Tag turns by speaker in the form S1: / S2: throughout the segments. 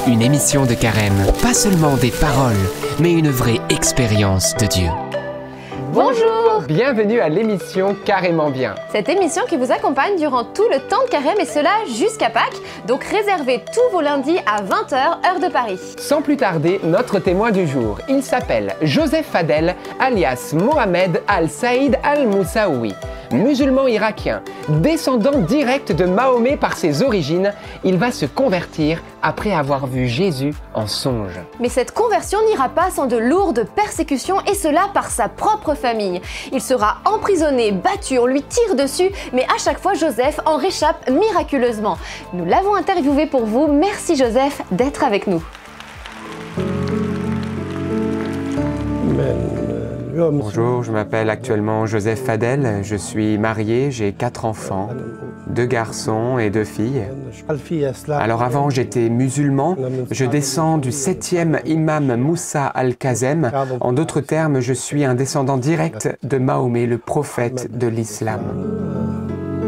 S1: Une émission de Carême, pas seulement des paroles, mais une vraie expérience de Dieu.
S2: Bonjour!
S3: Bienvenue à l'émission Carrément Bien.
S2: Cette émission qui vous accompagne durant tout le temps de Carême et cela jusqu'à Pâques. Donc réservez tous vos lundis à 20h, heure de Paris.
S3: Sans plus tarder, notre témoin du jour. Il s'appelle Joseph Fadel, alias Mohamed Al-Saïd Al-Moussaoui. Musulman irakien, descendant direct de Mahomet par ses origines, il va se convertir après avoir vu Jésus en songe.
S2: Mais cette conversion n'ira pas sans de lourdes persécutions et cela par sa propre famille. Il sera emprisonné, battu, on lui tire dessus, mais à chaque fois Joseph en réchappe miraculeusement. Nous l'avons interviewé pour vous, merci Joseph d'être avec nous.
S4: Bonjour, je m'appelle actuellement Joseph Fadel, je suis marié, j'ai 4 enfants, 2 garçons et 2 filles. Alors avant j'étais musulman, je descends du 7e imam Moussa al-Kazem. En d'autres termes, je suis un descendant direct de Mahomet, le prophète de l'islam.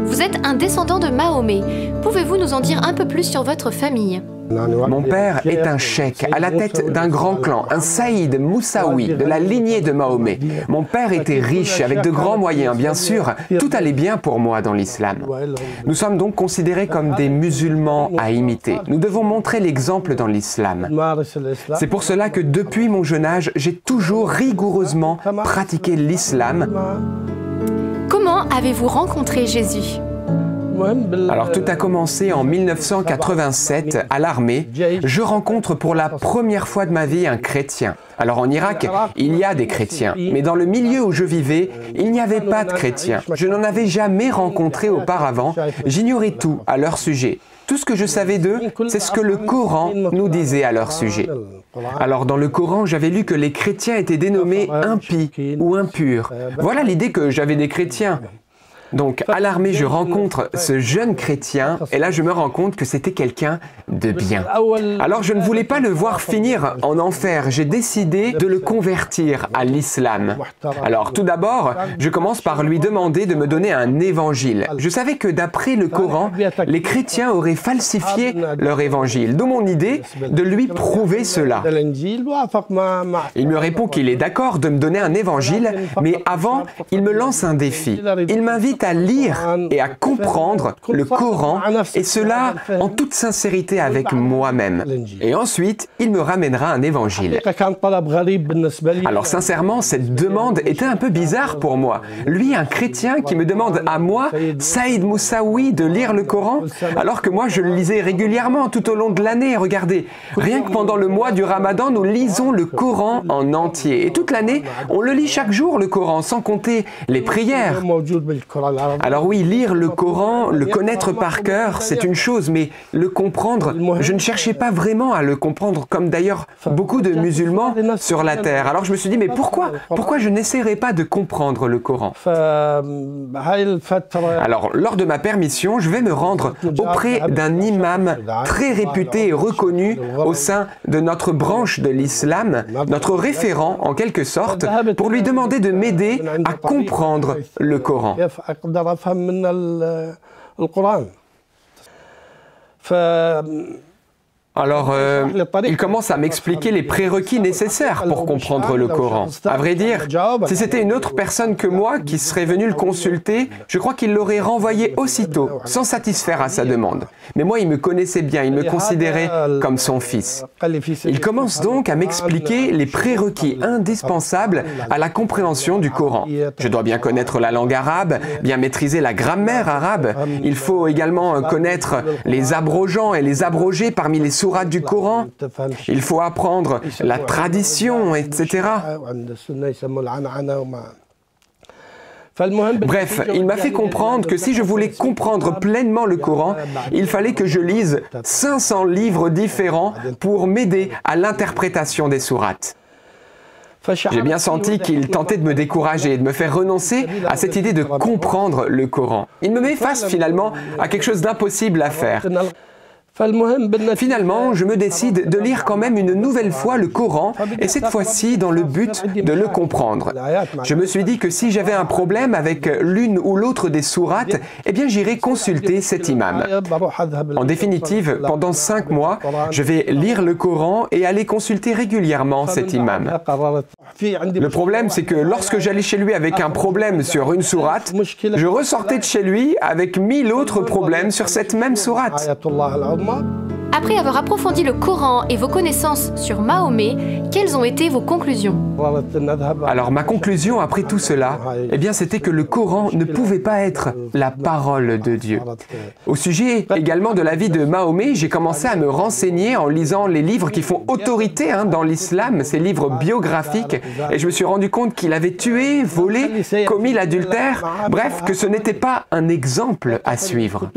S2: Vous êtes un descendant de Mahomet. Pouvez-vous nous en dire un peu plus sur votre famille ?
S4: Mon père est un cheikh à la tête d'un grand clan, un Saïd Moussaoui de la lignée de Mahomet. Mon père était riche, avec de grands moyens, bien sûr. Tout allait bien pour moi dans l'islam. Nous sommes donc considérés comme des musulmans à imiter. Nous devons montrer l'exemple dans l'islam. C'est pour cela que depuis mon jeune âge, j'ai toujours rigoureusement pratiqué l'islam.
S2: Comment avez-vous rencontré Jésus ?
S4: Alors tout a commencé en 1987 à l'armée. Je rencontre pour la première fois de ma vie un chrétien. Alors en Irak, il y a des chrétiens, mais dans le milieu où je vivais, il n'y avait pas de chrétiens. Je n'en avais jamais rencontré auparavant. J'ignorais tout à leur sujet. Tout ce que je savais d'eux, c'est ce que le Coran nous disait à leur sujet. Alors dans le Coran, j'avais lu que les chrétiens étaient dénommés impies ou impurs. Voilà l'idée que j'avais des chrétiens. Donc, à l'armée, je rencontre ce jeune chrétien, et là, je me rends compte que c'était quelqu'un de bien. Alors, je ne voulais pas le voir finir en enfer. J'ai décidé de le convertir à l'islam. Alors, tout d'abord, je commence par lui demander de me donner un évangile. Je savais que d'après le Coran, les chrétiens auraient falsifié leur évangile, d'où mon idée de lui prouver cela. Il me répond qu'il est d'accord de me donner un évangile, mais avant, il me lance un défi. Il m'invite à lire et à comprendre le Coran, et cela en toute sincérité avec moi-même. Et ensuite, il me ramènera un évangile. Alors sincèrement, cette demande était un peu bizarre pour moi. Lui, un chrétien qui me demande à moi, Saïd Moussaoui, de lire le Coran, alors que moi je le lisais régulièrement tout au long de l'année. Regardez, rien que pendant le mois du Ramadan, nous lisons le Coran en entier. Et toute l'année, on le lit chaque jour, le Coran, sans compter les prières. Alors oui, lire le Coran, le connaître par cœur, c'est une chose, mais le comprendre, je ne cherchais pas vraiment à le comprendre, comme d'ailleurs beaucoup de musulmans sur la terre. Alors je me suis dit, mais pourquoi je n'essaierais pas de comprendre le Coran? Alors, lors de ma permission, je vais me rendre auprès d'un imam très réputé et reconnu au sein de notre branche de l'islam, notre référent en quelque sorte, pour lui demander de m'aider à comprendre le Coran. Alors, il commence à m'expliquer les prérequis nécessaires pour comprendre le Coran. À vrai dire, si c'était une autre personne que moi qui serait venue le consulter, je crois qu'il l'aurait renvoyé aussitôt, sans satisfaire à sa demande. Mais moi, il me connaissait bien, il me considérait comme son fils. Il commence donc à m'expliquer les prérequis indispensables à la compréhension du Coran. Je dois bien connaître la langue arabe, bien maîtriser la grammaire arabe. Il faut également connaître les abrogeants et les abrogés parmi les sourates du Coran. Il faut apprendre la tradition, etc. Bref, il m'a fait comprendre que si je voulais comprendre pleinement le Coran, il fallait que je lise 500 livres différents pour m'aider à l'interprétation des sourates. J'ai bien senti qu'il tentait de me décourager et de me faire renoncer à cette idée de comprendre le Coran. Il me met face finalement à quelque chose d'impossible à faire. Finalement, je me décide de lire quand même une nouvelle fois le Coran, et cette fois-ci dans le but de le comprendre. Je me suis dit que si j'avais un problème avec l'une ou l'autre des sourates, eh bien j'irai consulter cet imam. En définitive, pendant 5 mois, je vais lire le Coran et aller consulter régulièrement cet imam. Le problème, c'est que lorsque j'allais chez lui avec un problème sur une sourate, je ressortais de chez lui avec 1000 autres problèmes sur cette même sourate.
S2: Après avoir approfondi le Coran et vos connaissances sur Mahomet, quelles ont été vos conclusions?
S4: Alors ma conclusion après tout cela, eh bien c'était que le Coran ne pouvait pas être la parole de Dieu. Au sujet également de la vie de Mahomet, j'ai commencé à me renseigner en lisant les livres qui font autorité dans l'islam, ces livres biographiques, et je me suis rendu compte qu'il avait tué, volé, commis l'adultère, bref, que ce n'était pas un exemple à suivre.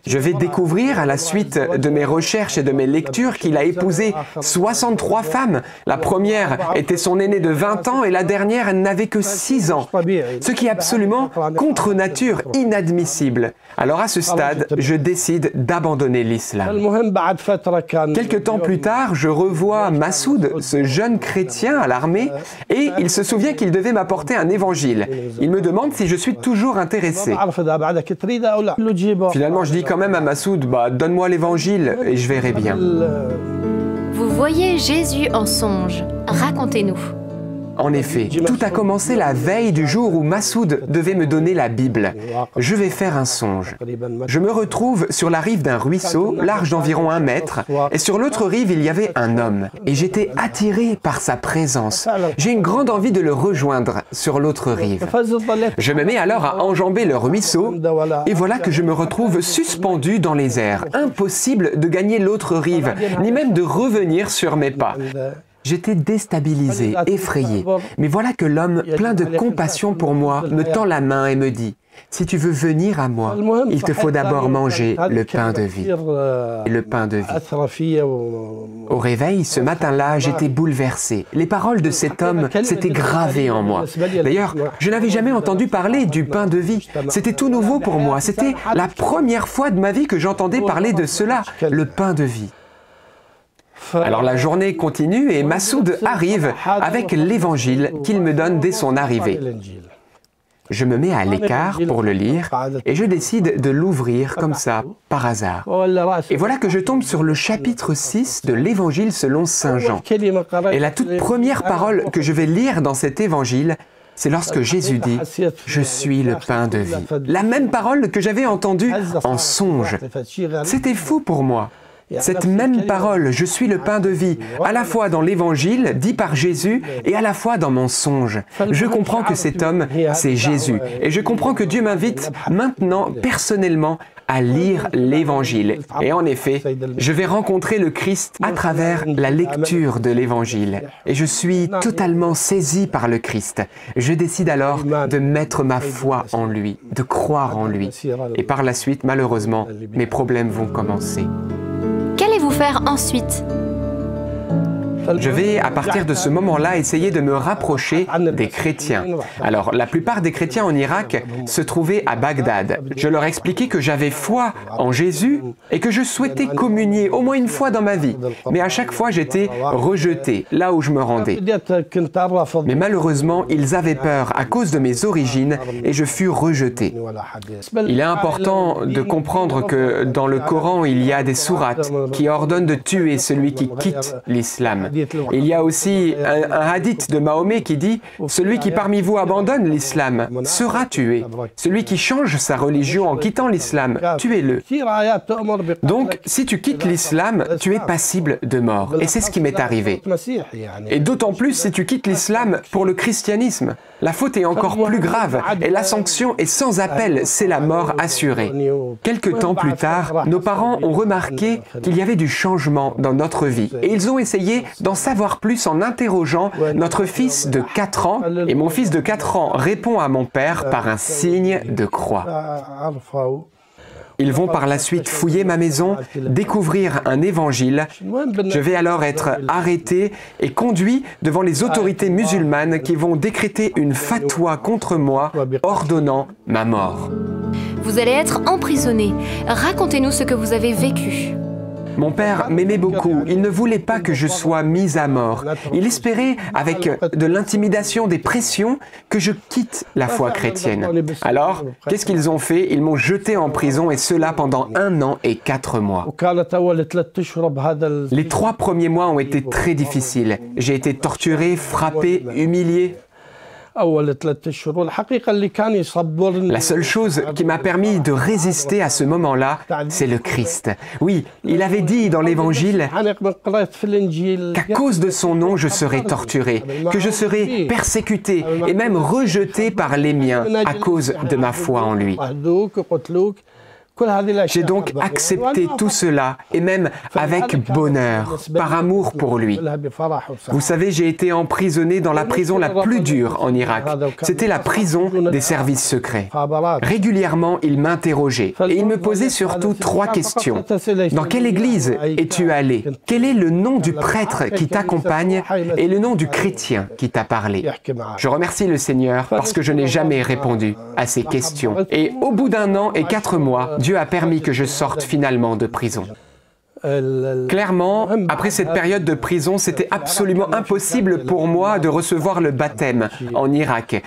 S4: Je vais découvrir à la suite de mes recherches et de mes lectures qu'il a épousé 63 femmes. La première était son aînée de 20 ans et la dernière, elle n'avait que 6 ans. Ce qui est absolument contre nature, inadmissible. Alors à ce stade, je décide d'abandonner l'islam. Quelque temps plus tard, je revois Massoud, ce jeune chrétien à l'armée, et il se souvient qu'il devait m'apporter un évangile. Il me demande si je suis toujours intéressé. Finalement, je dis quand même à Massoud, donne-moi l'évangile et je verrai bien.
S2: Vous voyez Jésus en songe. Racontez-nous.
S4: En effet, tout a commencé la veille du jour où Massoud devait me donner la Bible. Je vais faire un songe. Je me retrouve sur la rive d'un ruisseau, large d'environ 1 mètre, et sur l'autre rive, il y avait un homme. Et j'étais attiré par sa présence. J'ai une grande envie de le rejoindre sur l'autre rive. Je me mets alors à enjamber le ruisseau, et voilà que je me retrouve suspendu dans les airs. Impossible de gagner l'autre rive, ni même de revenir sur mes pas. J'étais déstabilisé, effrayé, mais voilà que l'homme, plein de compassion pour moi, me tend la main et me dit « Si tu veux venir à moi, il te faut d'abord manger le pain de vie. » Le pain de vie. Au réveil, ce matin-là, j'étais bouleversé. Les paroles de cet homme s'étaient gravées en moi. D'ailleurs, je n'avais jamais entendu parler du pain de vie. C'était tout nouveau pour moi. C'était la première fois de ma vie que j'entendais parler de cela, le pain de vie. Alors la journée continue et Massoud arrive avec l'évangile qu'il me donne dès son arrivée. Je me mets à l'écart pour le lire et je décide de l'ouvrir comme ça, par hasard. Et voilà que je tombe sur le chapitre 6 de l'évangile selon Saint Jean. Et la toute première parole que je vais lire dans cet évangile, c'est lorsque Jésus dit « Je suis le pain de vie ». La même parole que j'avais entendue en songe. C'était fou pour moi. Cette même parole, je suis le pain de vie, à la fois dans l'évangile, dit par Jésus, et à la fois dans mon songe. Je comprends que cet homme, c'est Jésus. Et je comprends que Dieu m'invite maintenant, personnellement, à lire l'évangile. Et en effet, je vais rencontrer le Christ à travers la lecture de l'évangile. Et je suis totalement saisi par le Christ. Je décide alors de mettre ma foi en lui, de croire en lui. Et par la suite, malheureusement, mes problèmes vont commencer.
S2: Qu'allez-vous faire ensuite?
S4: Je vais, à partir de ce moment-là, essayer de me rapprocher des chrétiens. Alors, la plupart des chrétiens en Irak se trouvaient à Bagdad. Je leur expliquais que j'avais foi en Jésus et que je souhaitais communier au moins une fois dans ma vie. Mais à chaque fois, j'étais rejeté, là où je me rendais. Mais malheureusement, ils avaient peur à cause de mes origines et je fus rejeté. Il est important de comprendre que dans le Coran, il y a des sourates qui ordonnent de tuer celui qui quitte l'islam. Il y a aussi un hadith de Mahomet qui dit « Celui qui parmi vous abandonne l'islam sera tué. Celui qui change sa religion en quittant l'islam, tuez-le. » Donc, si tu quittes l'islam, tu es passible de mort. Et c'est ce qui m'est arrivé. Et d'autant plus si tu quittes l'islam pour le christianisme. La faute est encore plus grave et la sanction est sans appel, c'est la mort assurée. Quelque temps plus tard, nos parents ont remarqué qu'il y avait du changement dans notre vie et ils ont essayé d'en savoir plus en interrogeant notre fils de 4 ans et mon fils de 4 ans répond à mon père par un signe de croix. Ils vont par la suite fouiller ma maison, découvrir un évangile. Je vais alors être arrêté et conduit devant les autorités musulmanes qui vont décréter une fatwa contre moi, ordonnant ma mort.
S2: Vous allez être emprisonné. Racontez-nous ce que vous avez vécu.
S4: Mon père m'aimait beaucoup, il ne voulait pas que je sois mis à mort. Il espérait, avec de l'intimidation, des pressions, que je quitte la foi chrétienne. Alors, qu'est-ce qu'ils ont fait? Ils m'ont jeté en prison et cela pendant 1 an et 4 mois. Les 3 premiers mois ont été très difficiles. J'ai été torturé, frappé, humilié. La seule chose qui m'a permis de résister à ce moment-là, c'est le Christ. Oui, il avait dit dans l'Évangile qu'à cause de son nom, je serai torturé, que je serai persécuté et même rejeté par les miens à cause de ma foi en lui. J'ai donc accepté tout cela, et même avec bonheur, par amour pour lui. Vous savez, j'ai été emprisonné dans la prison la plus dure en Irak. C'était la prison des services secrets. Régulièrement, il m'interrogeait, et il me posait surtout 3 questions. Dans quelle église es-tu allé? Quel est le nom du prêtre qui t'accompagne et le nom du chrétien qui t'a parlé? Je remercie le Seigneur parce que je n'ai jamais répondu à ces questions. Et au bout d'1 an et 4 mois, Dieu a permis que je sorte finalement de prison. Clairement, après cette période de prison, c'était absolument impossible pour moi de recevoir le baptême en Irak.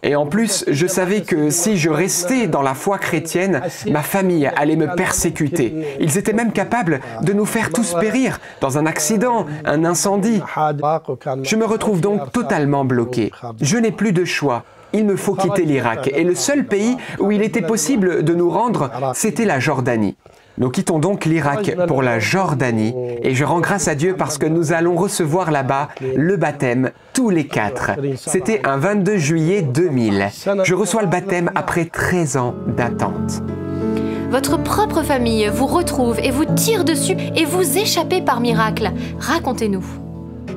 S4: Et en plus, je savais que si je restais dans la foi chrétienne, ma famille allait me persécuter. Ils étaient même capables de nous faire tous périr dans un accident, un incendie. Je me retrouve donc totalement bloqué. Je n'ai plus de choix. Il me faut quitter l'Irak. Et le seul pays où il était possible de nous rendre, c'était la Jordanie. Nous quittons donc l'Irak pour la Jordanie et je rends grâce à Dieu parce que nous allons recevoir là-bas le baptême tous les 4. C'était un 22 juillet 2000. Je reçois le baptême après 13 ans d'attente.
S2: Votre propre famille vous retrouve et vous tire dessus et vous échappez par miracle. Racontez-nous.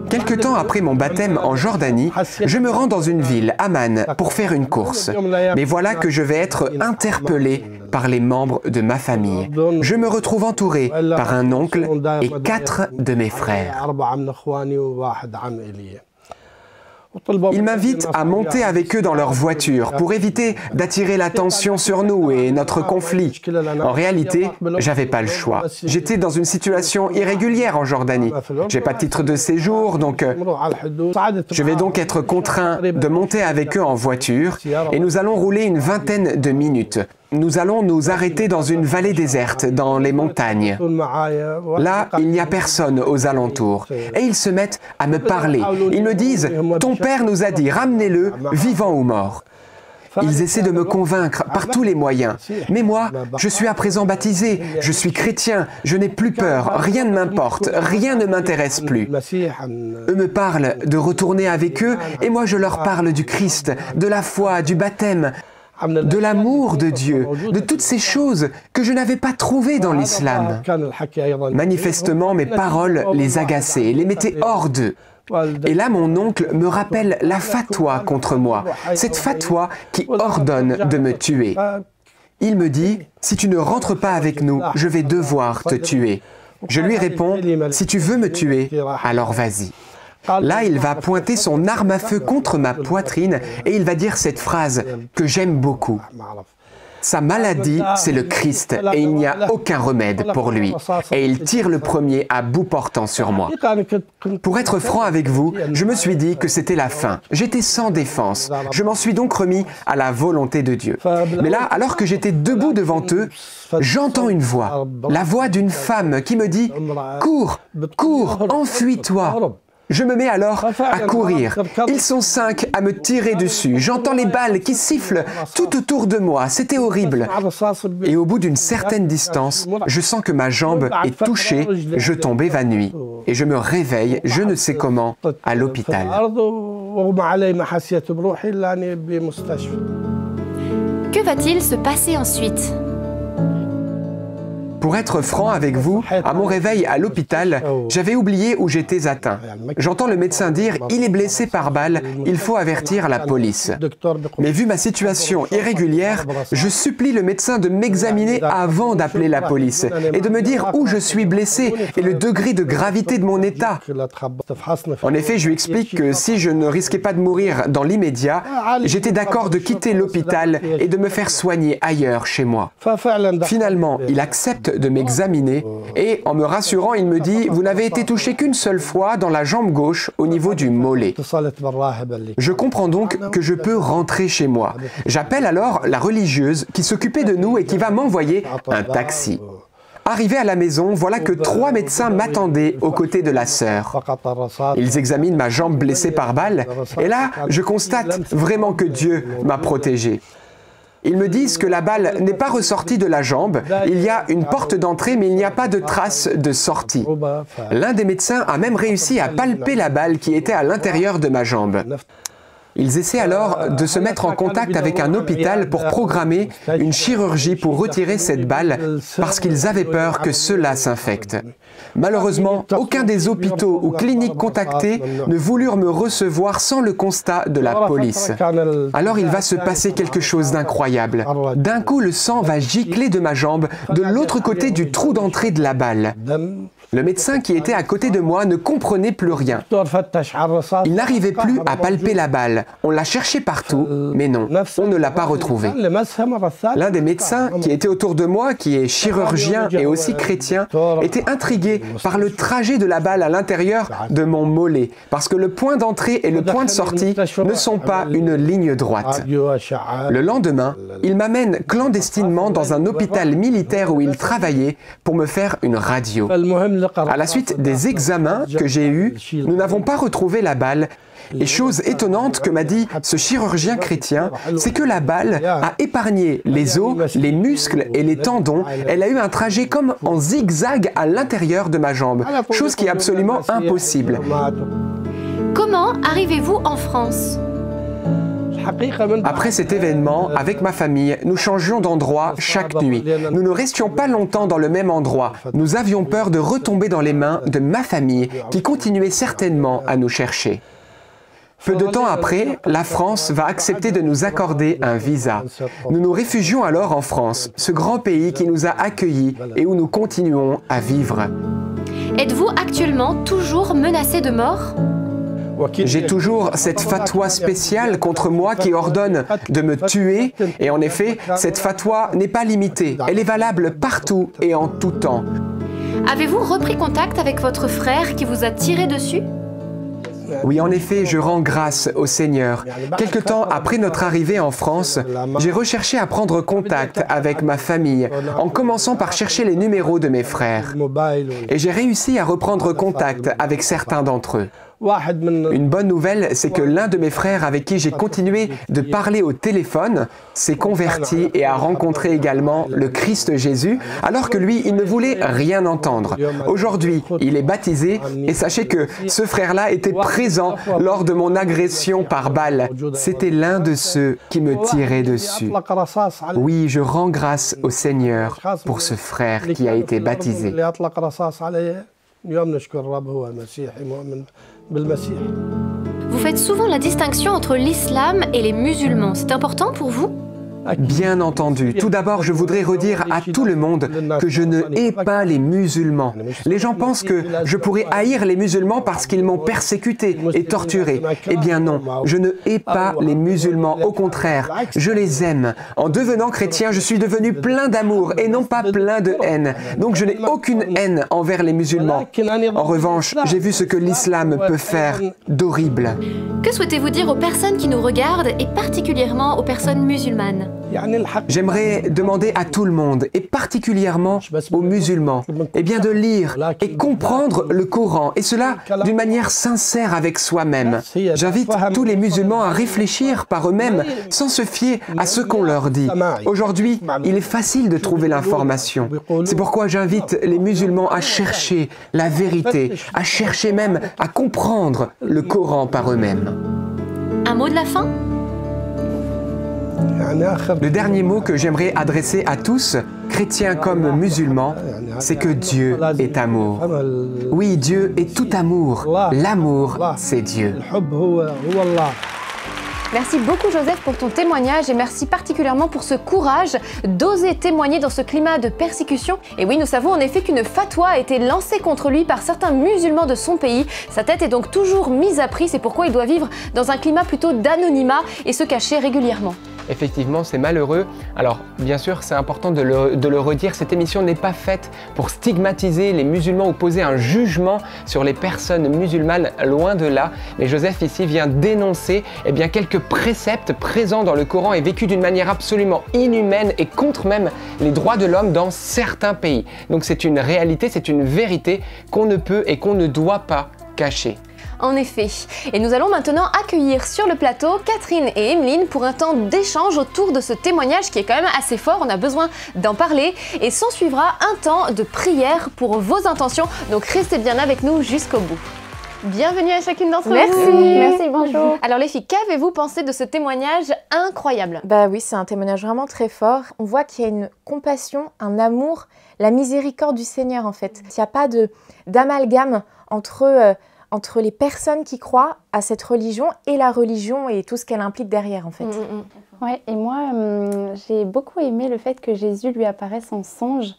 S4: Quelque temps après mon baptême en Jordanie, je me rends dans une ville, Amman, pour faire une course. Mais voilà que je vais être interpellé par les membres de ma famille. Je me retrouve entouré par un oncle et 4 de mes frères. Ils m'invitent à monter avec eux dans leur voiture pour éviter d'attirer l'attention sur nous et notre conflit. En réalité, j'avais pas le choix. J'étais dans une situation irrégulière en Jordanie. J'ai pas de titre de séjour, donc je vais donc être contraint de monter avec eux en voiture et nous allons rouler une vingtaine de minutes. Nous allons nous arrêter dans une vallée déserte, dans les montagnes. Là, il n'y a personne aux alentours. Et ils se mettent à me parler. Ils me disent « Ton père nous a dit, ramenez-le, vivant ou mort ». Ils essaient de me convaincre par tous les moyens. Mais moi, je suis à présent baptisé, je suis chrétien, je n'ai plus peur, rien ne m'importe, rien ne m'intéresse plus. Eux me parlent de retourner avec eux et moi je leur parle du Christ, de la foi, du baptême, de l'amour de Dieu, de toutes ces choses que je n'avais pas trouvées dans l'islam. Manifestement, mes paroles les agaçaient, les mettaient hors d'eux. Et là, mon oncle me rappelle la fatwa contre moi, cette fatwa qui ordonne de me tuer. Il me dit, si tu ne rentres pas avec nous, je vais devoir te tuer. Je lui réponds, si tu veux me tuer, alors vas-y. Là, il va pointer son arme à feu contre ma poitrine et il va dire cette phrase que j'aime beaucoup. Sa maladie, c'est le Christ et il n'y a aucun remède pour lui. Et il tire le premier à bout portant sur moi. Pour être franc avec vous, je me suis dit que c'était la fin. J'étais sans défense. Je m'en suis donc remis à la volonté de Dieu. Mais là, alors que j'étais debout devant eux, j'entends une voix. La voix d'une femme qui me dit « Cours, cours, enfuis-toi ». Je me mets alors à courir. Ils sont 5 à me tirer dessus. J'entends les balles qui sifflent tout autour de moi. C'était horrible. Et au bout d'une certaine distance, je sens que ma jambe est touchée. Je tombe évanoui. Et je me réveille, je ne sais comment, à l'hôpital. Que
S2: va-t-il se passer ensuite ?
S4: Pour être franc avec vous, à mon réveil à l'hôpital, j'avais oublié où j'étais atteint. J'entends le médecin dire « il est blessé par balle, il faut avertir la police ». Mais vu ma situation irrégulière, je supplie le médecin de m'examiner avant d'appeler la police et de me dire où je suis blessé et le degré de gravité de mon état. En effet, je lui explique que si je ne risquais pas de mourir dans l'immédiat, j'étais d'accord de quitter l'hôpital et de me faire soigner ailleurs chez moi. Finalement, il accepte de m'examiner et, en me rassurant, il me dit « Vous n'avez été touché qu'une seule fois dans la jambe gauche au niveau du mollet ». Je comprends donc que je peux rentrer chez moi. J'appelle alors la religieuse qui s'occupait de nous et qui va m'envoyer un taxi. Arrivé à la maison, voilà que 3 médecins m'attendaient aux côtés de la sœur. Ils examinent ma jambe blessée par balle et là, je constate vraiment que Dieu m'a protégé. Ils me disent que la balle n'est pas ressortie de la jambe, il y a une porte d'entrée mais il n'y a pas de trace de sortie. L'un des médecins a même réussi à palper la balle qui était à l'intérieur de ma jambe. Ils essaient alors de se mettre en contact avec un hôpital pour programmer une chirurgie pour retirer cette balle parce qu'ils avaient peur que cela s'infecte. Malheureusement, aucun des hôpitaux ou cliniques contactés ne voulurent me recevoir sans le constat de la police. Alors il va se passer quelque chose d'incroyable. D'un coup, le sang va gicler de ma jambe de l'autre côté du trou d'entrée de la balle. Le médecin qui était à côté de moi ne comprenait plus rien. Il n'arrivait plus à palper la balle. On l'a cherché partout, mais non, on ne l'a pas retrouvée. L'un des médecins qui était autour de moi, qui est chirurgien et aussi chrétien, était intrigué par le trajet de la balle à l'intérieur de mon mollet, parce que le point d'entrée et le point de sortie ne sont pas une ligne droite. Le lendemain, il m'amène clandestinement dans un hôpital militaire où il travaillait pour me faire une radio. À la suite des examens que j'ai eus, nous n'avons pas retrouvé la balle. Et chose étonnante que m'a dit ce chirurgien chrétien, c'est que la balle a épargné les os, les muscles et les tendons. Elle a eu un trajet comme en zigzag à l'intérieur de ma jambe, chose qui est absolument impossible.
S2: Comment arrivez-vous en France ?
S4: Après cet événement, avec ma famille, nous changions d'endroit chaque nuit. Nous ne restions pas longtemps dans le même endroit. Nous avions peur de retomber dans les mains de ma famille, qui continuait certainement à nous chercher. Peu de temps après, la France va accepter de nous accorder un visa. Nous nous réfugions alors en France, ce grand pays qui nous a accueillis et où nous continuons à vivre.
S2: Êtes-vous actuellement toujours menacé de mort ?
S4: J'ai toujours cette fatwa spéciale contre moi qui ordonne de me tuer et en effet, cette fatwa n'est pas limitée. Elle est valable partout et en tout temps.
S2: Avez-vous repris contact avec votre frère qui vous a tiré dessus ?
S4: Oui, en effet, je rends grâce au Seigneur. Quelque temps après notre arrivée en France, j'ai recherché à prendre contact avec ma famille, en commençant par chercher les numéros de mes frères. Et j'ai réussi à reprendre contact avec certains d'entre eux. Une bonne nouvelle, c'est que l'un de mes frères avec qui j'ai continué de parler au téléphone s'est converti et a rencontré également le Christ Jésus, alors que lui, il ne voulait rien entendre. Aujourd'hui, il est baptisé et sachez que ce frère-là était présent lors de mon agression par balle. C'était l'un de ceux qui me tiraient dessus. Oui, je rends grâce au Seigneur pour ce frère qui a été baptisé.
S2: Vous faites souvent la distinction entre l'islam et les musulmans. C'est important pour vous ?
S4: Bien entendu. Tout d'abord, je voudrais redire à tout le monde que je ne hais pas les musulmans. Les gens pensent que je pourrais haïr les musulmans parce qu'ils m'ont persécuté et torturé. Eh bien non, je ne hais pas les musulmans. Au contraire, je les aime. En devenant chrétien, je suis devenu plein d'amour et non pas plein de haine. Donc je n'ai aucune haine envers les musulmans. En revanche, j'ai vu ce que l'islam peut faire d'horrible.
S2: Que souhaitez-vous dire aux personnes qui nous regardent et particulièrement aux personnes musulmanes ?
S4: J'aimerais demander à tout le monde, et particulièrement aux musulmans, eh bien de lire et comprendre le Coran, et cela d'une manière sincère avec soi-même. J'invite tous les musulmans à réfléchir par eux-mêmes, sans se fier à ce qu'on leur dit. Aujourd'hui, il est facile de trouver l'information. C'est pourquoi j'invite les musulmans à chercher la vérité, à chercher même à comprendre le Coran par eux-mêmes.
S2: Un mot de la fin ?
S4: Le dernier mot que j'aimerais adresser à tous, chrétiens comme musulmans, c'est que Dieu est amour. Oui, Dieu est tout amour. L'amour, c'est Dieu.
S2: Merci beaucoup Joseph pour ton témoignage et merci particulièrement pour ce courage d'oser témoigner dans ce climat de persécution. Et oui, nous savons en effet qu'une fatwa a été lancée contre lui par certains musulmans de son pays. Sa tête est donc toujours mise à prix, c'est pourquoi il doit vivre dans un climat plutôt d'anonymat et se cacher régulièrement.
S3: Effectivement, c'est malheureux. Alors, bien sûr, c'est important de le redire, cette émission n'est pas faite pour stigmatiser les musulmans ou poser un jugement sur les personnes musulmanes, loin de là. Mais Joseph ici vient dénoncer quelques préceptes présents dans le Coran et vécus d'une manière absolument inhumaine et contre même les droits de l'homme dans certains pays. Donc c'est une réalité, c'est une vérité qu'on ne peut et qu'on ne doit pas cacher.
S2: En effet. Et nous allons maintenant accueillir sur le plateau Catherine et Emeline pour un temps d'échange autour de ce témoignage qui est quand même assez fort, on a besoin d'en parler. Et s'en suivra un temps de prière pour vos intentions, donc restez bien avec nous jusqu'au bout. Bienvenue à chacune d'entre vous.
S5: Merci, bonjour.
S2: Alors les filles, qu'avez-vous pensé de ce témoignage incroyable?
S5: Bah oui, c'est un témoignage vraiment très fort. On voit qu'il y a une compassion, un amour, la miséricorde du Seigneur en fait. Il n'y a pas d'amalgame entre les personnes qui croient à cette religion et la religion et tout ce qu'elle implique derrière en fait.
S6: Ouais, et moi j'ai beaucoup aimé le fait que Jésus lui apparaisse en songe.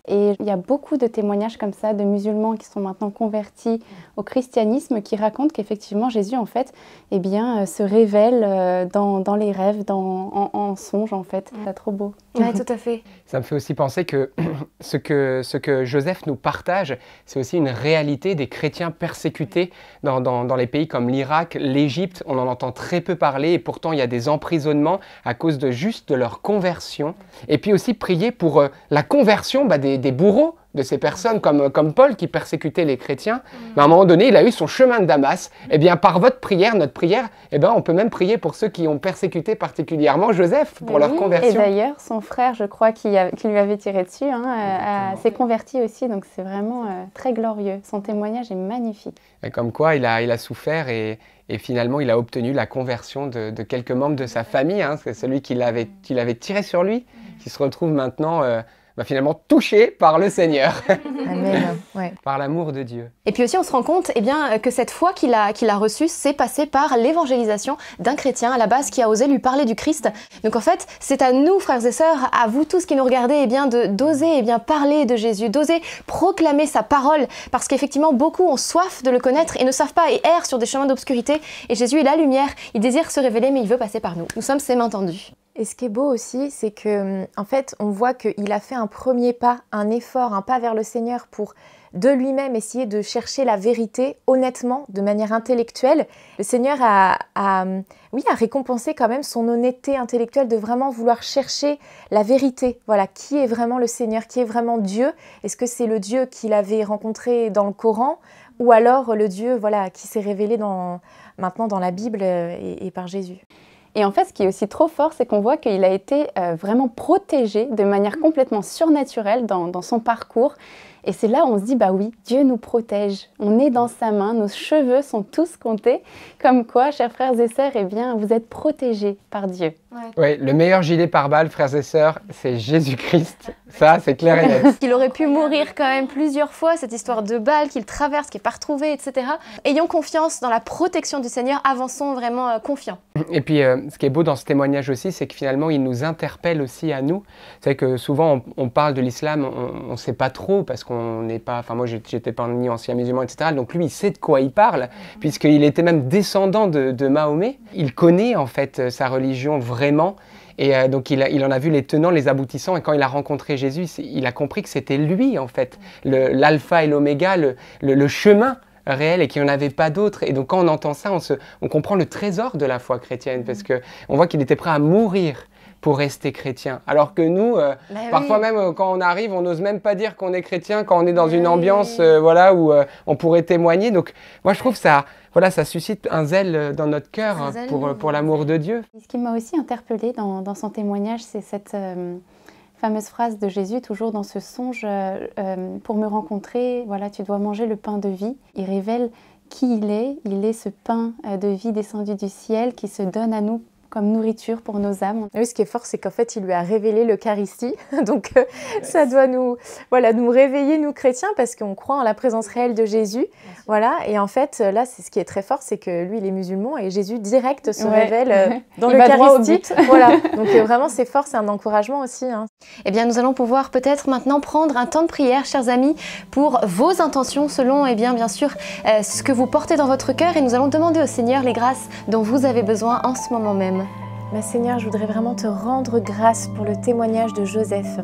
S6: Et il y a beaucoup de témoignages comme ça de musulmans qui sont maintenant convertis au christianisme qui racontent qu'effectivement Jésus en fait se révèle dans les rêves, en songe en fait. C'est trop beau.
S2: Ouais, tout à fait.
S3: Ça me fait aussi penser que ce que Joseph nous partage, c'est aussi une réalité des chrétiens persécutés dans les pays comme l'Irak, l'Égypte. On en entend très peu parler et pourtant il y a des emprisonnements à cause de leur conversion. Et puis aussi prier pour la conversion des bourreaux de ces personnes comme Paul qui persécutait les chrétiens. Mais à un moment donné, il a eu son chemin de Damas. Eh bien, par votre prière, notre prière, on peut même prier pour ceux qui ont persécuté particulièrement Joseph, pour leur conversion.
S6: Et d'ailleurs, son frère, je crois, qui lui avait tiré dessus, s'est converti aussi. Donc c'est vraiment très glorieux. Son témoignage est magnifique.
S3: Et comme quoi, il a souffert et finalement, il a obtenu la conversion de quelques membres de sa famille. C'est celui qui l'avait tiré sur lui, qui se retrouve maintenant finalement touché par le Seigneur.
S5: Amen. Ouais.
S3: Par l'amour de Dieu.
S2: Et puis aussi on se rend compte que cette foi qu'il a reçue, c'est passé par l'évangélisation d'un chrétien à la base qui a osé lui parler du Christ. Donc en fait, c'est à nous frères et sœurs, à vous tous qui nous regardez, d'oser parler de Jésus, d'oser proclamer sa parole, parce qu'effectivement beaucoup ont soif de le connaître et ne savent pas et errent sur des chemins d'obscurité. Et Jésus est la lumière, il désire se révéler mais il veut passer par nous. Nous sommes ses mains tendues.
S5: Et ce qui est beau aussi, c'est que en fait, on voit qu'il a fait un premier pas, un effort, un pas vers le Seigneur pour de lui-même essayer de chercher la vérité honnêtement, de manière intellectuelle. Le Seigneur a récompensé quand même son honnêteté intellectuelle de vraiment vouloir chercher la vérité. Voilà, qui est vraiment le Seigneur, qui est vraiment Dieu? Est-ce que c'est le Dieu qu'il avait rencontré dans le Coran ou alors le Dieu qui s'est révélé maintenant dans la Bible et par Jésus?
S6: Et en fait, ce qui est aussi trop fort, c'est qu'on voit qu'il a été vraiment protégé de manière complètement surnaturelle dans son parcours. Et c'est là où on se dit, bah oui, Dieu nous protège. On est dans sa main, nos cheveux sont tous comptés. Comme quoi, chers frères et sœurs, vous êtes protégés par Dieu.
S3: Oui, le meilleur gilet pare-balles, frères et sœurs, c'est Jésus-Christ. Ça, c'est clair et net.
S2: Il aurait pu mourir quand même plusieurs fois, cette histoire de balles qu'il traverse, qui n'est pas retrouvée, etc. Ayons confiance dans la protection du Seigneur, avançons vraiment confiants.
S3: Et puis, ce qui est beau dans ce témoignage aussi, c'est que finalement, il nous interpelle aussi à nous. C'est vrai que souvent, on parle de l'islam, on ne sait pas trop, parce qu'on n'est pas... Enfin, moi, j'étais pas ni ancien musulman, etc. Donc lui, il sait de quoi il parle, puisqu'il était même descendant de Mahomet. Il connaît, en fait, sa religion vraiment. Et donc il en a vu les tenants, les aboutissants, et quand il a rencontré Jésus, il a compris que c'était lui en fait, l'alpha et l'oméga, le chemin réel et qu'il n'y en avait pas d'autre. Et donc quand on entend ça, on comprend le trésor de la foi chrétienne, parce qu'on voit qu'il était prêt à mourir pour rester chrétien. Alors que nous, parfois même quand on arrive, on n'ose même pas dire qu'on est chrétien quand on est dans une ambiance où on pourrait témoigner. Donc moi je trouve ça... ça suscite un zèle dans notre cœur pour l'amour de Dieu.
S6: Ce qui m'a aussi interpellée dans son témoignage, c'est cette fameuse phrase de Jésus, toujours dans ce songe, pour me rencontrer, tu dois manger le pain de vie. Il révèle qui il est ce pain de vie descendu du ciel qui se donne à nous comme nourriture pour nos âmes.
S5: Oui, ce qui est fort, c'est qu'en fait, il lui a révélé l'Eucharistie. Donc, ça doit nous réveiller, nous chrétiens, parce qu'on croit en la présence réelle de Jésus. Voilà. Et en fait, là, c'est ce qui est très fort, c'est que lui, il est musulman et Jésus direct se révèle dans l'Eucharistie. Voilà. Donc, vraiment, c'est fort, c'est un encouragement aussi. Hein.
S2: Eh bien, nous allons pouvoir peut-être maintenant prendre un temps de prière, chers amis, pour vos intentions, selon, eh bien sûr, ce que vous portez dans votre cœur. Et nous allons demander au Seigneur les grâces dont vous avez besoin en ce moment même.
S5: Ma Seigneur, je voudrais vraiment te rendre grâce pour le témoignage de Joseph.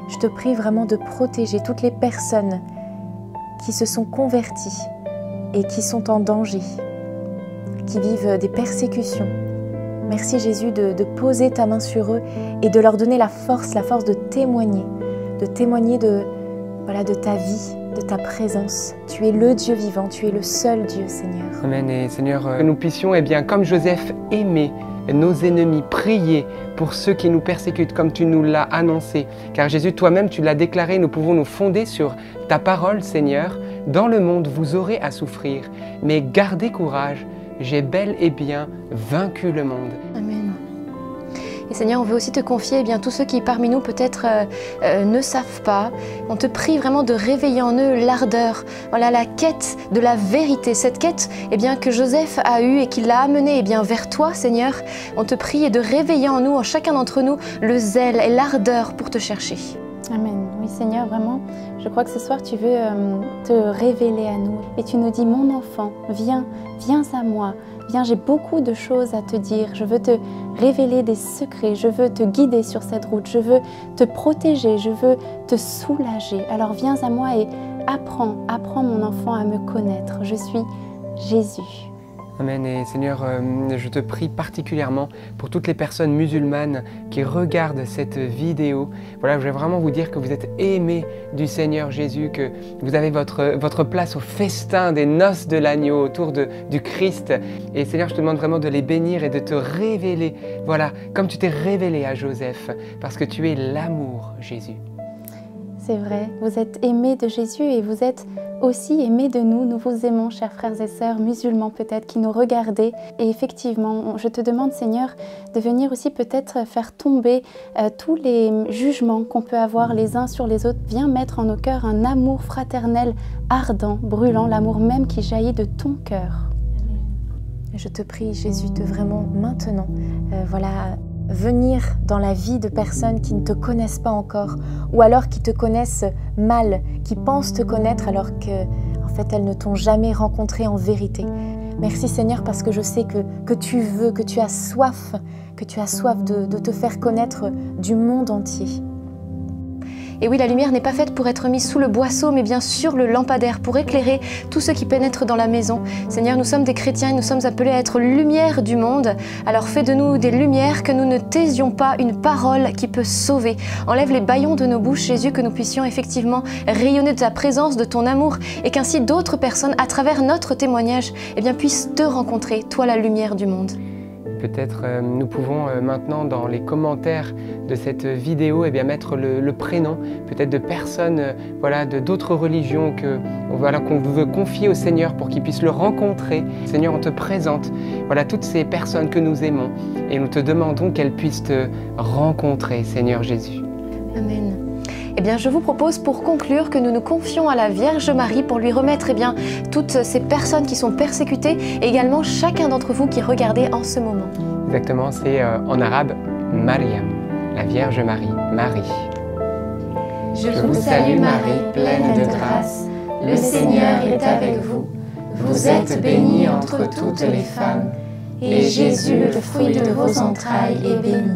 S5: Je te prie vraiment de protéger toutes les personnes qui se sont converties et qui sont en danger, qui vivent des persécutions. Merci Jésus de poser ta main sur eux et de leur donner la force de témoigner de ta vie, de ta présence. Tu es le Dieu vivant, tu es le seul Dieu, Seigneur.
S3: Amen. Et Seigneur, que nous puissions, comme Joseph, aimer nos ennemis, prier pour ceux qui nous persécutent, comme tu nous l'as annoncé. Car Jésus, toi-même, tu l'as déclaré, nous pouvons nous fonder sur ta parole, Seigneur. Dans le monde, vous aurez à souffrir, mais gardez courage, j'ai bel et bien vaincu le monde.
S2: Amen. Et Seigneur, on veut aussi te confier tous ceux qui parmi nous peut-être ne savent pas. On te prie vraiment de réveiller en eux l'ardeur, voilà, la quête de la vérité. Cette quête que Joseph a eue et qui l'a amenée vers toi, Seigneur. On te prie de réveiller en nous, en chacun d'entre nous, le zèle et l'ardeur pour te chercher.
S6: Amen. Oui Seigneur, vraiment, je crois que ce soir tu veux te révéler à nous. Et tu nous dis, mon enfant, viens à moi. Viens, j'ai beaucoup de choses à te dire. Je veux te révéler des secrets. Je veux te guider sur cette route. Je veux te protéger. Je veux te soulager. Alors viens à moi et apprends mon enfant à me connaître. Je suis Jésus.
S3: Amen. Et Seigneur, je te prie particulièrement pour toutes les personnes musulmanes qui regardent cette vidéo. Voilà, je vais vraiment vous dire que vous êtes aimés du Seigneur Jésus, que vous avez votre place au festin des noces de l'agneau autour du Christ. Et Seigneur, je te demande vraiment de les bénir et de te révéler, voilà, comme tu t'es révélé à Joseph, parce que tu es l'amour, Jésus.
S6: C'est vrai, vous êtes aimés de Jésus et vous êtes aussi aimés de nous. Nous vous aimons, chers frères et sœurs musulmans peut-être, qui nous regardez. Et effectivement, je te demande, Seigneur, de venir aussi peut-être faire tomber tous les jugements qu'on peut avoir les uns sur les autres. Viens mettre en nos cœurs un amour fraternel, ardent, brûlant, l'amour même qui jaillit de ton cœur.
S5: Je te prie, Jésus, de vraiment maintenant, venir dans la vie de personnes qui ne te connaissent pas encore ou alors qui te connaissent mal, qui pensent te connaître alors que en fait elles ne t'ont jamais rencontré en vérité. Merci Seigneur parce que je sais que tu veux, que tu as soif de te faire connaître du monde entier.
S2: Et oui, la lumière n'est pas faite pour être mise sous le boisseau, mais bien sur le lampadaire, pour éclairer tous ceux qui pénètrent dans la maison. Seigneur, nous sommes des chrétiens et nous sommes appelés à être lumière du monde. Alors fais de nous des lumières, que nous ne taisions pas une parole qui peut sauver. Enlève les bâillons de nos bouches, Jésus, que nous puissions effectivement rayonner de ta présence, de ton amour, et qu'ainsi d'autres personnes, à travers notre témoignage, puissent te rencontrer, toi la lumière du monde.
S3: Peut-être nous pouvons maintenant dans les commentaires de cette vidéo mettre le prénom peut-être de personnes d'autres religions qu'on veut confier au Seigneur pour qu'il puisse le rencontrer. Seigneur, on te présente toutes ces personnes que nous aimons et nous te demandons qu'elles puissent te rencontrer, Seigneur Jésus.
S2: Amen. Je vous propose pour conclure que nous nous confions à la Vierge Marie pour lui remettre toutes ces personnes qui sont persécutées et également chacun d'entre vous qui regardez en ce moment.
S3: Exactement, c'est en arabe Mariam, la Vierge Marie, Marie.
S7: Je vous salue Marie, pleine de grâce, le Seigneur est avec vous. Vous êtes bénie entre toutes les femmes, et Jésus, le fruit de vos entrailles, est béni.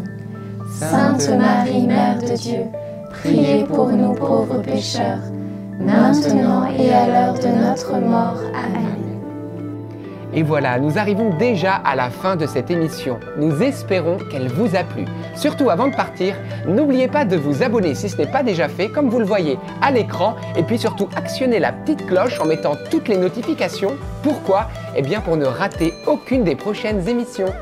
S7: Sainte Marie, Mère de Dieu, priez pour nous pauvres pécheurs, maintenant et à l'heure de notre mort. Amen.
S3: Et voilà, nous arrivons déjà à la fin de cette émission. Nous espérons qu'elle vous a plu. Surtout avant de partir, n'oubliez pas de vous abonner si ce n'est pas déjà fait, comme vous le voyez à l'écran. Et puis surtout, actionnez la petite cloche en mettant toutes les notifications. Pourquoi? Pour ne rater aucune des prochaines émissions.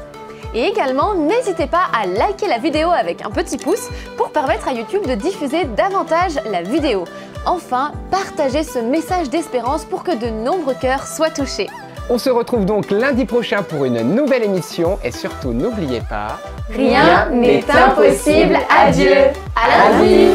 S2: Et également, n'hésitez pas à liker la vidéo avec un petit pouce pour permettre à YouTube de diffuser davantage la vidéo. Enfin, partagez ce message d'espérance pour que de nombreux cœurs soient touchés.
S3: On se retrouve donc lundi prochain pour une nouvelle émission et surtout n'oubliez pas...
S2: Rien n'est impossible à Dieu. À lundi.